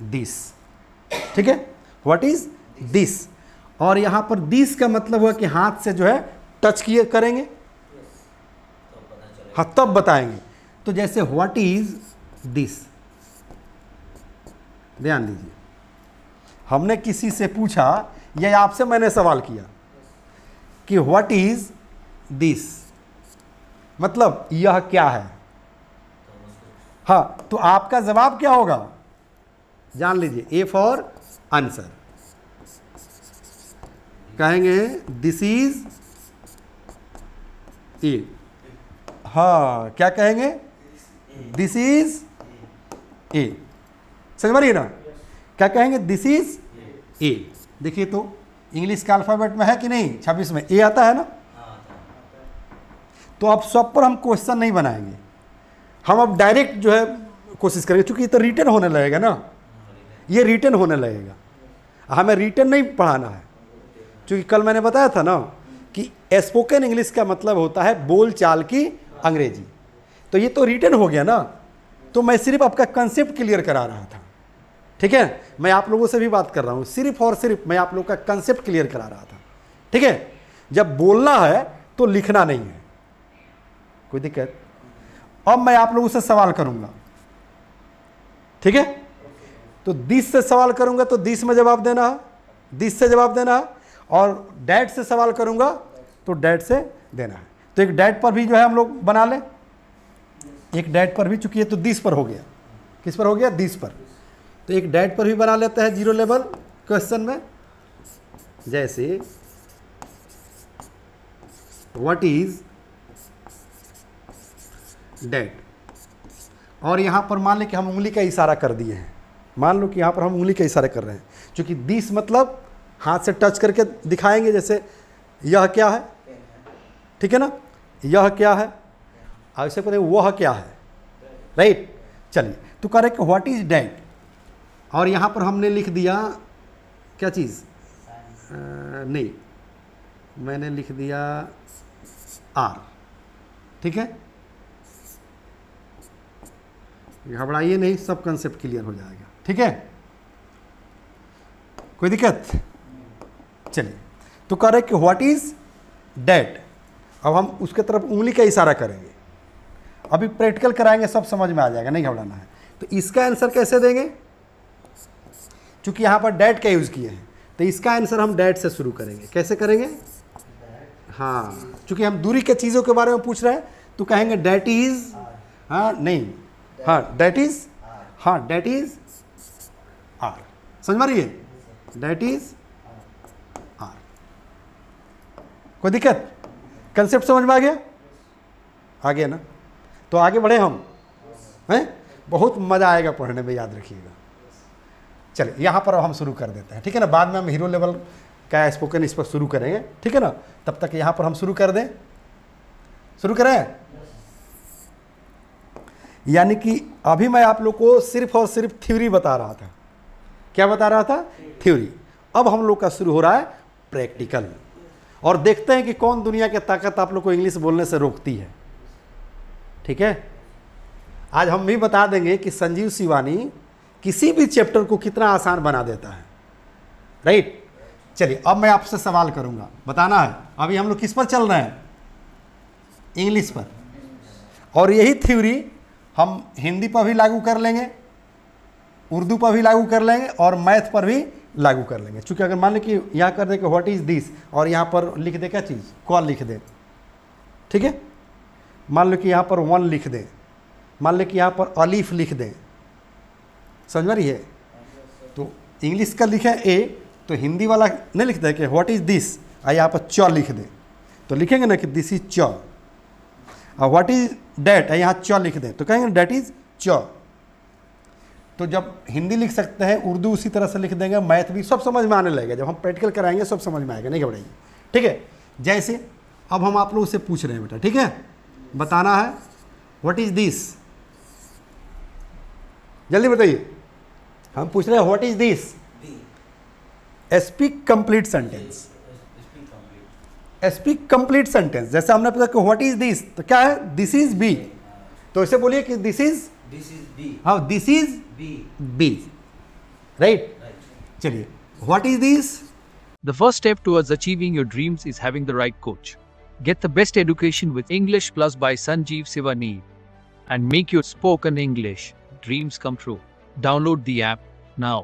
This, ठीक है, what is this. और यहां पर दिस का मतलब हुआ कि हाथ से जो है टच किए करेंगे, हाँ तब बताएंगे। तो जैसे व्हाट इज दिस, ध्यान दीजिए, हमने किसी से पूछा या आपसे मैंने सवाल किया कि व्हाट इज दिस, मतलब यह क्या है। हाँ, तो आपका जवाब क्या होगा, जान लीजिए, ए फॉर आंसर, कहेंगे दिस इज ए। हाँ, क्या कहेंगे, दिस इज ए, समझ में रही है ना, क्या कहेंगे, दिस इज ए। देखिए तो इंग्लिश के अल्फाबेट में है कि नहीं, 26 में ए आता है ना। तो अब सब पर हम क्वेश्चन नहीं बनाएंगे, हम अब डायरेक्ट जो है कोशिश करेंगे, क्योंकि ये तो रिटर्न होने लगेगा ना, ये रिटर्न होने लगेगा, हमें रिटर्न नहीं पढ़ाना है। क्योंकि कल मैंने बताया था ना कि स्पोकन इंग्लिश का मतलब होता है बोल चाल की अंग्रेजी, तो ये तो रिटर्न हो गया ना, तो मैं सिर्फ आपका कंसेप्ट क्लियर करा रहा था, ठीक है, मैं आप लोगों से भी बात कर रहा हूँ, सिर्फ और सिर्फ मैं आप लोगों का कंसेप्ट क्लियर करा रहा था, ठीक है। जब बोलना है तो लिखना नहीं है, कोई दिक्कत। अब मैं आप लोगों से सवाल करूंगा, ठीक है, तो दिस से सवाल करूंगा तो दिस में जवाब देना है, दिस से जवाब देना है, और डैट से सवाल करूंगा तो डैट से देना है। तो एक डैट पर भी जो है हम लोग बना लें, एक डैट पर भी, चूंकि ये तो दिस पर हो गया, किस पर हो गया, दिस पर, तो एक डैट पर भी बना लेते हैं जीरो लेवल क्वेश्चन में। जैसे व्हाट इज डैट, और यहां पर मान लें कि हम उंगली का इशारा कर दिए हैं, मान लो कि यहां पर हम उंगली का इशारा कर रहे हैं, क्योंकि दिस मतलब हाथ से टच करके दिखाएंगे, जैसे यह क्या है, ठीक है ना, यह क्या है, ऐसे करें वह क्या है, राइट। चलिए, तो कह रहे कि व्हाट इज डैट, और यहां पर हमने लिख दिया क्या चीज़, नहीं, मैंने लिख दिया आर, ठीक है, घबराइए नहीं, सब कंसेप्ट क्लियर हो जाएगा, ठीक है, कोई दिक्कत। चलिए, तो कह रहे कि व्हाट इज डैट, अब हम उसके तरफ उंगली का इशारा करेंगे, अभी प्रैक्टिकल कराएंगे, सब समझ में आ जाएगा, नहीं घबराना है। तो इसका आंसर कैसे देंगे, क्योंकि यहाँ पर डैट का यूज़ किए हैं, तो इसका आंसर हम डैट से शुरू करेंगे। कैसे करेंगे, हाँ, क्योंकि हम दूरी के चीज़ों के बारे में पूछ रहे हैं, तो कहेंगे डैट इज, हाँ नहीं, हाँ डैट इज, हाँ डैट इज आर, समझ में रही है, डैट इज आर, कोई दिक्कत, कंसेप्ट समझ में आ गया, आ गया ना। तो आगे बढ़े हम, हैं, बहुत मज़ा आएगा पढ़ने में, याद रखिएगा। चलिए, यहाँ पर हम शुरू कर देते हैं, ठीक है ना, बाद में हम हीरो लेवल का स्पोकन इस पर शुरू करेंगे, ठीक है ना, तब तक यहाँ पर हम शुरू कर दें, शुरू करें। यानी कि अभी मैं आप लोग को सिर्फ और सिर्फ थ्योरी बता रहा था, क्या बता रहा था, थ्योरी। अब हम लोग का शुरू हो रहा है प्रैक्टिकल, और देखते हैं कि कौन दुनिया की ताकत आप लोग को इंग्लिश बोलने से रोकती है, ठीक है। आज हम भी बता देंगे कि संजीव शिवानी किसी भी चैप्टर को कितना आसान बना देता है, राइट। चलिए, अब मैं आपसे सवाल करूंगा, बताना है। अभी हम लोग किस पर चल रहे हैं, इंग्लिश पर, और यही थ्योरी हम हिंदी पर भी लागू कर लेंगे, उर्दू पर भी लागू कर लेंगे, और मैथ पर भी लागू कर लेंगे। चूँकि अगर मान लें कि यहाँ कर दें कि व्हाट इज़ दिस, और यहाँ पर लिख दे क्या चीज़, कॉल लिख दें, ठीक है, मान लो कि यहाँ पर वन लिख दें, मान लें कि यहाँ पर अलीफ लिख दें, समझ में रही है। तो इंग्लिश का लिखे ए, तो हिंदी वाला नहीं लिखता है कि व्हाट इज़ दिस, यहाँ पर च लिख दें, तो लिखेंगे ना कि दिस इज च, और व्हाट इज डैट, यहाँ च लिख दें, तो कहेंगे डैट इज च। तो जब हिंदी लिख सकते हैं, उर्दू उसी तरह से लिख देंगे, मैथ भी, सब समझ में आने लगेगा। जब हम प्रैक्टिकल कराएंगे सब समझ में आएगा, नहीं घबराइए, ठीक है। जैसे अब हम आप लोगों से पूछ रहे हैं बेटा, ठीक है, बताना है व्हाट इज दिस, जल्दी बताइए। हम पूछ रहे हैं what is this, speak complete sentence, speak complete sentence. जैसे हमने पूछा कि व्हाट इज दिस, तो क्या है, दिस इज बी, तो ऐसे बोलिए कि दिस इज बी, हाँ दिस इज बी, राइट? चलिए, what is this? The first step towards achieving your dreams is having the right coach. Get the best education with English Plus by Sanjeev Sivaneer and make your spoken English dreams come true. Download the app now.